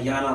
11,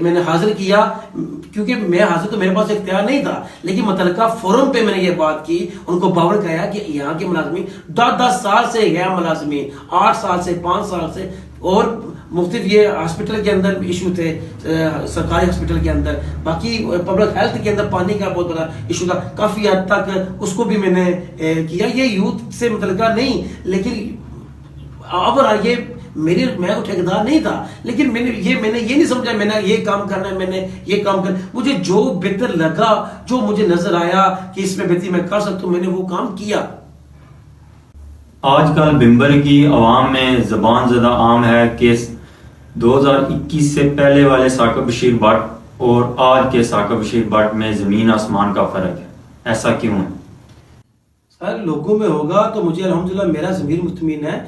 میں نے حاضر کیا، کیونکہ میں حاضر تو میرے پاس اختیار نہیں تھا، لیکن متعلقہ فورم پہ میں نے یہ بات کی، ان کو باور کرایا کہ یہاں کے ملازمین 10 سال سے غیر ملازمین، 8 سال سے 5 سال سے، اور مختلف یہ ہاسپٹل کے اندر ایشو تھے، سرکاری ہاسپٹل کے اندر، باقی پبلک ہیلتھ کے اندر پانی کا بہت بڑا ایشو تھا، کافی حد تک اس کو بھی میں نے کیا، یہ یوتھ سے متعلقہ نہیں، لیکن اب یہ میں کو ٹھیکیدار نہیں تھا، لیکن میں نے یہ نہیں سمجھا میں نے یہ کام کرنا ہے، میں نے یہ کام کرنا، مجھے جو بہتر لگا، جو مجھے نظر آیا کہ اس میں بہتری میں کر سکتا ہوں، میں نے وہ کام کیا۔ آج کل بمبر کی عوام میں زبان زدہ عام ہے کہ 2021 سے پہلے والے ثاقب بشیر بٹ اور آج کے ثاقب بشیر بٹ میں زمین آسمان کا فرق ہے، ایسا کیوں ہے؟ سر لوگوں میں ہوگا تو مجھے الحمدللہ میرا ضمیر مطمئن ہے،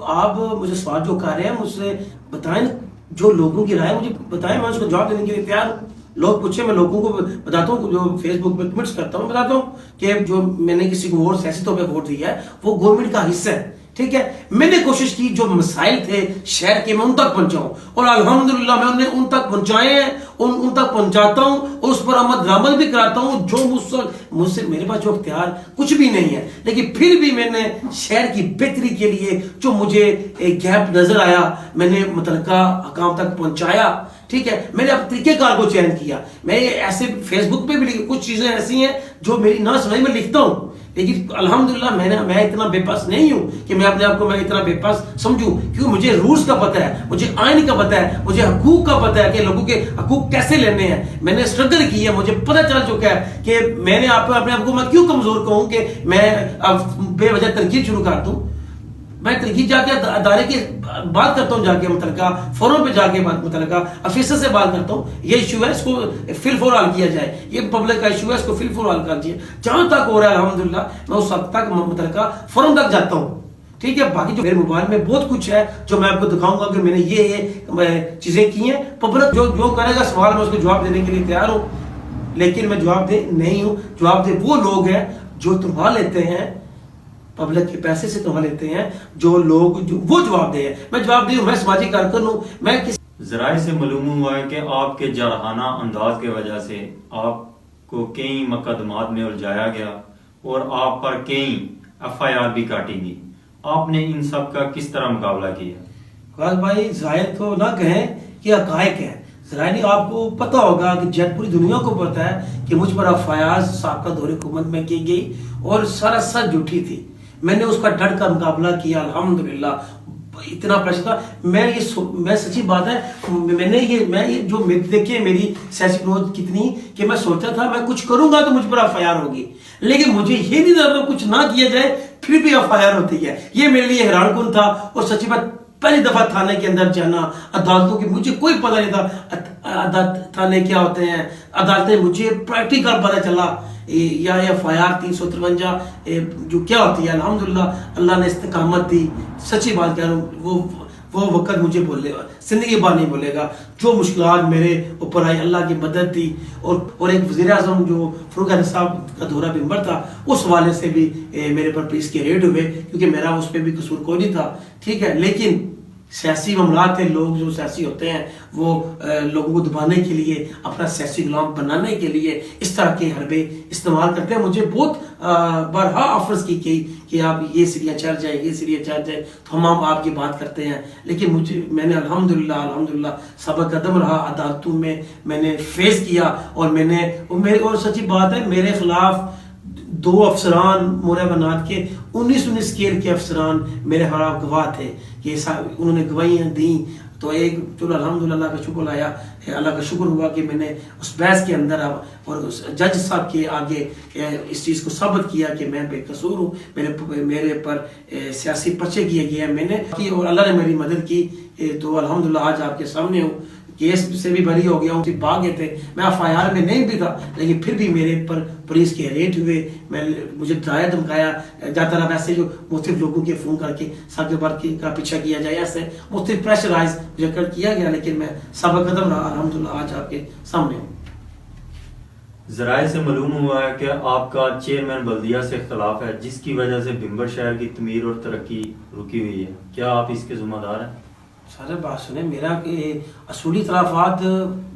آپ مجھے سوال جو کر رہے ہیں مجھ سے بتائیں، جو لوگوں کی رائے مجھے بتائیں، میں اس کو جواب دینے کے لیے تیار ہوں۔ لوگ پوچھیں میں لوگوں کو بتاتا ہوں، جو فیس بک پہ کمنٹس کرتا ہوں بتاتا ہوں کہ جو میں نے کسی کو ووٹ سیاسی طور پہ ووٹ دیا ہے وہ گورنمنٹ کا حصہ ہے، ٹھیک ہے۔ میں نے کوشش کی جو مسائل تھے شہر کے میں ان تک پہنچاؤں، اور الحمدللہ میں انہیں ان تک پہنچائے ہیں، ان تک پہنچاتا ہوں، اور اس پر عمل بھی کراتا ہوں، جو مجھ سے میرے پاس جو اختیار کچھ بھی نہیں ہے، لیکن پھر بھی میں نے شہر کی بہتری کے لیے جو مجھے ایک گیپ نظر آیا میں نے متعلقہ حکام تک پہنچایا، ٹھیک ہے۔ میں نے اب طریقہ کار کو چینج کیا، میں ایسے فیس بک پہ بھی کچھ چیزیں ایسی ہیں جو میری نہ سمجھ میں لکھتا ہوں، لیکن الحمدللہ میں اتنا بے پاس نہیں ہوں کہ میں اپنے آپ کو میں اتنا بے پاس سمجھوں، کیونکہ مجھے رولز کا پتہ ہے، مجھے آئین کا پتہ ہے، مجھے حقوق کا پتہ ہے کہ لوگوں کے حقوق کیسے لینے ہیں، میں نے اسٹرگل کی ہے، مجھے پتہ چل چکا ہے کہ میں نے اپنے آپ کو میں کیوں کمزور کہوں کہ میں اب بے وجہ تنقید شروع کر دوں۔ میں تنقید جا کے ادارے کی بات کرتا ہوں، جا کے متعلقہ فورم پہ جا کے متعلقہ افیسر سے بات کرتا ہوں، یہ ایشو ہے اس کو فل فور حل کیا جائے، یہ پبلک کا ایشو ہے اس کو فل فور حل کر دیا جہاں تک ہو رہا ہے الحمدللہ میں اس حد تک متعلقہ فورم تک جاتا ہوں، ٹھیک ہے۔ باقی جو میرے موبائل میں بہت کچھ ہے جو میں آپ کو دکھاؤں گا کہ میں نے یہ چیزیں کی ہیں، پبلک جو کرے گا سوال میں اس کو جواب دینے کے لیے تیار ہوں، لیکن میں جواب دہ نہیں ہوں۔ جواب دہ وہ لوگ ہیں جو تنخواہ لیتے ہیں، پبلک کے پیسے سے تنخواہ لیتے ہیں، جو لوگ وہ جواب دہ ہیں، میں جواب دہ ہوں، میں سماجی کارکن ہوں، میں ذرائع سے معلوم ہوا ہے کہ آپ کے جارحانہ انداز کی وجہ سے آپ کو کئی مقدمات میں الجھایا گیا اور آپ پر کئی FIR بھی کاٹی گئی، آپ نے ان سب کا کس طرح مقابلہ کیا؟ فراز بھائی ذرائع تو نہ کہیں کہ حقائق ہے، ذرائع نہیں، آپ کو پتہ ہوگا کہ جب پوری دنیا کو پتہ ہے کہ مجھ پر FIR سابقہ دور حکومت میں کی گئی اور سراسر جھوٹی تھی، میں نے اس کا ڈٹ کر مقابلہ کیا الحمدللہ، اتنا پریشر تھا، میں سچی بات ہے میں جو دیکھیں میری سیاسی گروتھ کتنی کہ میں سوچا تھا میں کچھ کروں گا تو مجھ پر FIR ہوگی، لیکن مجھے یہ نہیں تھا کچھ نہ کیا جائے پھر بھی FIR ہوتی ہے، یہ میرے لیے حیران کن تھا۔ اور سچی بات پہلی دفعہ تھانے کے اندر جانا، عدالتوں کی مجھے کوئی پتہ نہیں تھا تھانے کیا ہوتے ہیں، عدالتیں مجھے پریکٹیکل پتہ چلا، یا FIR 353 جو کیا ہوتی ہے، الحمدللہ اللہ نے استقامت دی، سچی بات کہہ رہا ہوں، وہ وقت مجھے زندگی بار نہیں بولے گا، جو مشکلات میرے اوپر آئی اللہ کی مدد دی، اور ایک وزیر اعظم جو فاروق احمد صاحب کا دورہ بمبر تھا اس حوالے سے بھی میرے پر پولیس کے ریڈ ہوئے، کیونکہ میرا اس پہ بھی قصور کوئی نہیں تھا، ٹھیک ہے۔ لیکن سیاسی معاملات تھے، لوگ جو سیاسی ہوتے ہیں وہ لوگوں کو دبانے کے لیے، اپنا سیاسی غلام بنانے کے لیے اس طرح کے حربے استعمال کرتے ہیں۔ مجھے بہت بارہا آفرز کی کہ آپ یہ سیریہ چل جائے، یہ سیریہ چل جائے تو ہم آپ کی بات کرتے ہیں، لیکن میں نے الحمدللہ ثابت قدم رہا، عدالتوں میں نے فیس کیا، اور سچی بات ہے میرے خلاف 2 افسران مورے بنات کے 19 اسکیل کے افسران میرے خلاف گواہ تھے کہ انہوں نے گواہیاں دیں، تو ایک چلو الحمدللہ اللہ کا شکر آیا، اللہ کا شکر ہوا کہ میں نے اس بحث کے اندر اور جج صاحب کے آگے اس چیز کو ثابت کیا کہ میں بے قصور ہوں، میرے پر سیاسی پرچے کیے گئے ہیں میں نے، اور اللہ نے میری مدد کی، تو الحمدللہ آج آپ کے سامنے ہوں، کیس سے بھی بری ہو گیا ہوں، بھاگ گئے تھے، میں FIR میں نہیں بھی تھا، لیکن پھر بھی میرے پر پولیس کے ریٹ ہوئے، مجھے ڈرایا دھمکایا جاتا رہا، ویسے جو مختلف لوگوں کے فون کر کے ساکر بار کا پیچھا کیا جائے، ایسے مختلف پریشرائز مجھے کیا گیا، لیکن میں ثابت قدم رہا، الحمدللہ آج آپ کے سامنے ہوں۔ ذرائع سے معلوم ہوا ہے کہ آپ کا چیئرمین بلدیہ سے اختلاف ہے، جس کی وجہ سے بمبر شہر کی تعمیر اور ترقی رکی ہوئی ہے، کیا آپ اس کے ذمہ دار ہیں؟ سارے بات سنیں، میرا کہ اصولی اختلافات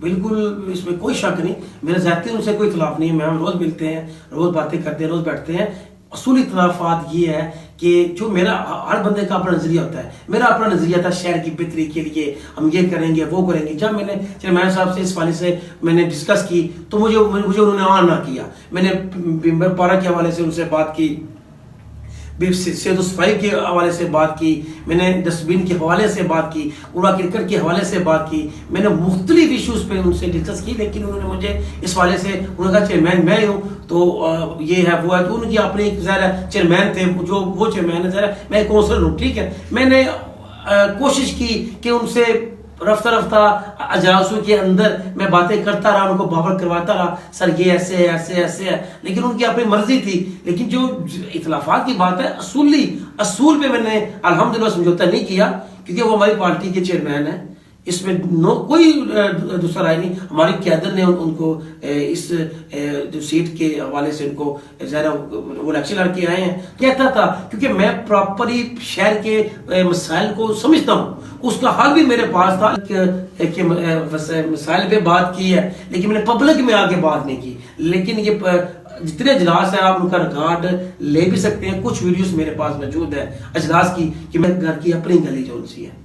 بالکل اس میں کوئی شک نہیں، میرا ذاتی ان سے کوئی اختلاف نہیں ہے، میں ہم روز ملتے ہیں، روز باتیں کرتے ہیں، روز بیٹھتے ہیں۔ اصولی اختلافات یہ ہے کہ جو میرا ہر بندے کا اپنا نظریہ ہوتا ہے، میرا اپنا نظریہ تھا شہر کی بہتری کے لیے ہم یہ کریں گے وہ کریں گے۔ جب میں نے چیئرمین صاحب سے اس والے سے میں نے ڈسکس کی تو مجھے انہوں نے آن نہ کیا، میں نے بمبر پارک کے حوالے سے ان سے بات کی، صحت و صفائی کے حوالے سے بات کی، میں نے ڈسٹ بن کے حوالے سے بات کی، کوڑا کرکٹ کے حوالے سے بات کی، میں نے مختلف ایشوز پہ ان سے ڈسکس کی، لیکن انہوں نے مجھے اس حوالے سے انہوں نے کہا چیئرمین میں ہوں تو یہ ہے وہ ہے، تو ان کی اپنی ظاہر ہے چیئرمین تھے، جو وہ چیئرمین ہے، ظاہر ہے میں کونسلر ہوں، ٹھیک ہے۔ میں نے کوشش کی کہ ان سے رفتہ رفتہ اجلاسوں کے اندر میں باتیں کرتا رہا، ان کو باور کرواتا رہا، سر یہ ایسے ہے ایسے ایسے ہے، لیکن ان کی اپنی مرضی تھی۔ لیکن جو اختلافات کی بات ہے اصول پہ میں نے الحمدللہ سمجھوتا نہیں کیا، کیونکہ وہ ہماری پارٹی کے چیئرمین ہیں، اس میں کوئی دوسرا رائے نہیں۔ ہماری قیادت نے ان کو اس جو سیٹ کے حوالے سے ان کو ظاہر وہ الیکشن لڑ کے آئے ہیں کہتا تھا، کیونکہ میں پراپرلی شہر کے مسائل کو سمجھتا ہوں، اس کا حل بھی میرے پاس تھا کہ مسائل پہ بات کی ہے، لیکن میں نے پبلک میں آگے بات نہیں کی۔ لیکن یہ جتنے اجلاس ہیں آپ ان کا ریکارڈ لے بھی سکتے ہیں، کچھ ویڈیوز میرے پاس موجود ہے اجلاس کی، کہ میں گھر کی اپنی گلی جو سی ہے،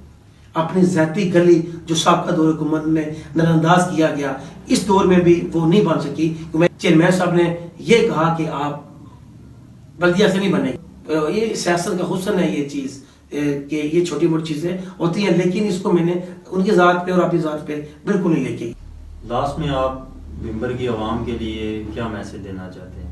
اپنی ذاتی گلی جو سابقہ دور حکومت میں نظر انداز کیا گیا، اس دور میں بھی وہ نہیں بن سکی۔ چیئرمین صاحب نے یہ کہا کہ آپ بلدیہ سے نہیں بنے، یہ سیاست کا حسن ہے یہ چیز کہ یہ چھوٹی موٹی چیزیں ہوتی ہیں، لیکن اس کو میں نے ان کی ذات پہ اور اپنی ذات پہ بالکل نہیں لے کے۔ لاسٹ میں آپ بھمبر کی عوام کے لیے کیا میسج دینا چاہتے ہیں؟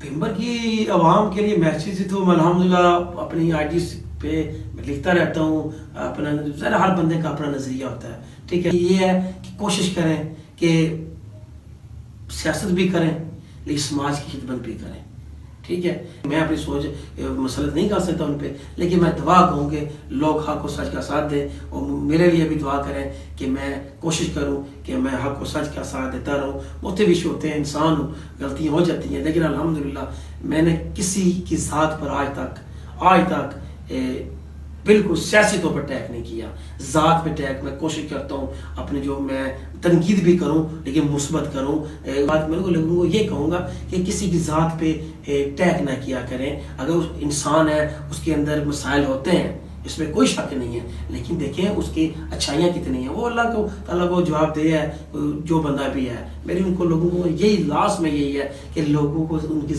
بھمبر کی عوام کے لیے میسیج تو میں الحمدللہ اپنی آئی ڈی پہ لکھتا رہتا ہوں، اپنا ذرا ہر بندے کا اپنا نظریہ ہوتا ہے، ٹھیک ہے۔ یہ ہے کہ کوشش کریں کہ سیاست بھی کریں لیکن سماج کی خدمت بھی کریں، ٹھیک ہے۔ میں اپنی سوچ مسلط نہیں کر سکتا ان پہ، لیکن میں دعا کہوں کہ لوگ حق و سچ کا ساتھ دیں، اور میرے لیے بھی دعا کریں کہ میں کوشش کروں کہ میں حق و سچ کا ساتھ دیتا رہوں۔ مختلف ہوتے ہیں، انسان ہوں، غلطیاں ہو جاتی ہیں، لیکن الحمدللہ میں نے کسی کی ذات پر آج تک بالکل سیاسی طور پر اٹیک نہیں کیا، ذات پہ اٹیک میں کوشش کرتا ہوں اپنے جو میں تنقید بھی کروں لیکن مثبت کروں۔ بات میرے کو لوگوں کو یہ کہوں گا کہ کسی کی ذات پہ اٹیک نہ کیا کریں، اگر اس انسان ہے اس کے اندر مسائل ہوتے ہیں، اس میں کوئی شک نہیں ہے، لیکن دیکھیں اس کی اچھائیاں کتنی ہیں، وہ اللہ کو تعالیٰ کو جواب دے ہے جو بندہ بھی ہے۔ میری ان کو لوگوں کو یہی لاسٹ میں یہی ہے کہ لوگوں کو ان کی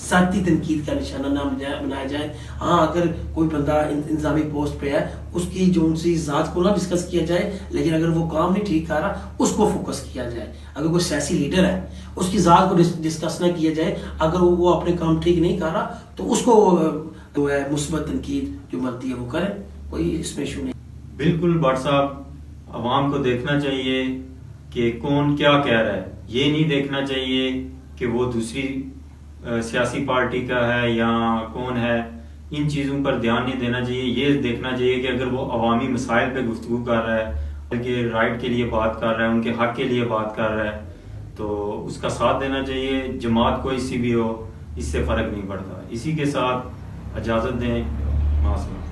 ذاتی تنقید کا نشانہ نہ بنایا جائے۔ ہاں اگر کوئی بندہ انتظامی پوسٹ پہ ہے اس کی جو ان سی ذات کو نہ ڈسکس کیا جائے، لیکن اگر وہ کام نہیں ٹھیک کر رہا اس کو فوکس کیا جائے۔ اگر کوئی سیاسی لیڈر ہے اس کی ذات کو ڈسکس نہ کیا جائے، اگر وہ اپنے کام ٹھیک نہیں کر رہا تو اس کو جو ہے مثبت تنقید جو بنتی ہے وہ کرے، کوئی اس میں ایشو نہیں۔ بالکل بٹ صاحب، عوام کو دیکھنا چاہیے کہ کون کیا کہہ رہا ہے، یہ نہیں دیکھنا چاہیے کہ وہ دوسری سیاسی پارٹی کا ہے یا کون ہے، ان چیزوں پر دھیان نہیں دینا چاہیے۔ یہ دیکھنا چاہیے کہ اگر وہ عوامی مسائل پہ گفتگو کر رہا ہے، ان کے رائٹ کے لیے بات کر رہا ہے، ان کے حق کے لیے بات کر رہا ہے، تو اس کا ساتھ دینا چاہیے۔ جماعت کوئی سی بھی ہو، اس سے فرق نہیں پڑتا۔ اسی کے ساتھ اجازت دیں، معذرت۔